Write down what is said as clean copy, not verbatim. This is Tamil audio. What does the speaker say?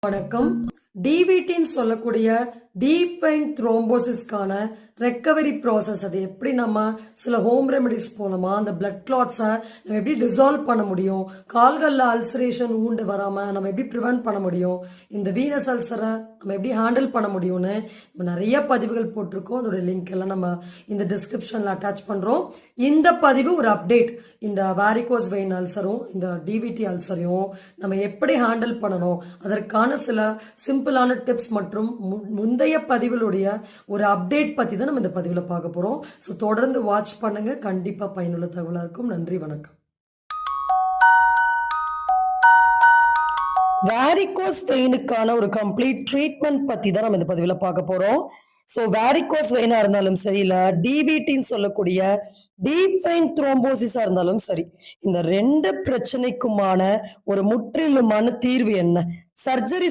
வணக்கம். டிவிடின்னு சொல்லக்கூடிய டீப் வெயின் த்ரோம்போசிஸ்க்கான ரெக்கவரி ப்ராசஸ், அது எப்படி நம்ம சில ஹோம் ரெமெடிஸ் மூலமா அந்த பிளட் கிளாட்ஸை நம்ம எப்படி டிசால்வ் பண்ண முடியும், கால்களில் அல்சரேஷன் ஊண்டு வராம நம்ம எப்படி ப்ரிவென்ட் பண்ண முடியும், இந்த வீனஸ் அல்சரை நம்ம எப்படி ஹேண்டில் பண்ண முடியும்னு நம்ம நிறைய பதிவுகள் போட்டிருக்கோம். அதோட லிங்க் எல்லாம் நம்ம இந்த டிஸ்கிரிப்ஷன்ல அட்டாச் பண்றோம். இந்த பதிவு ஒரு அப்டேட். இந்த வாரிகோஸ் வெயின் அல்சரும் இந்த டிவிடி அல்சரையும் நம்ம எப்படி ஹேண்டில் பண்ணணும், அதற்கான சில சிம்பிளான டிப்ஸ் மற்றும் முந்தைய பதிவுகளுடைய ஒரு அப்டேட் பத்தி தான் நம்ம இந்த பதிவுல பார்க்க போறோம். ஸோ தொடர்ந்து வாட்ச் பண்ணுங்க, கண்டிப்பா பயனுள்ள தகவலா இருக்கும். நன்றி, வணக்கம். வாரிகோஸ் வெயினுக்கான ஒரு கம்ப்ளீட் ட்ரீட்மெண்ட் பத்தி தான் நம்ம இந்த பதிவுல பார்க்க போறோம். ஸோ வாரிகோஸ் வெயினா இருந்தாலும் சரி, இல்ல டிவிடின்னு சொல்லக்கூடிய டீப் வெயின் த்ரோம்போசிஸா இருந்தாலும் சரி, இந்த ரெண்டு பிரச்சனைக்குமான ஒரு முற்றிலுமான தீர்வு என்ன? சர்ஜரி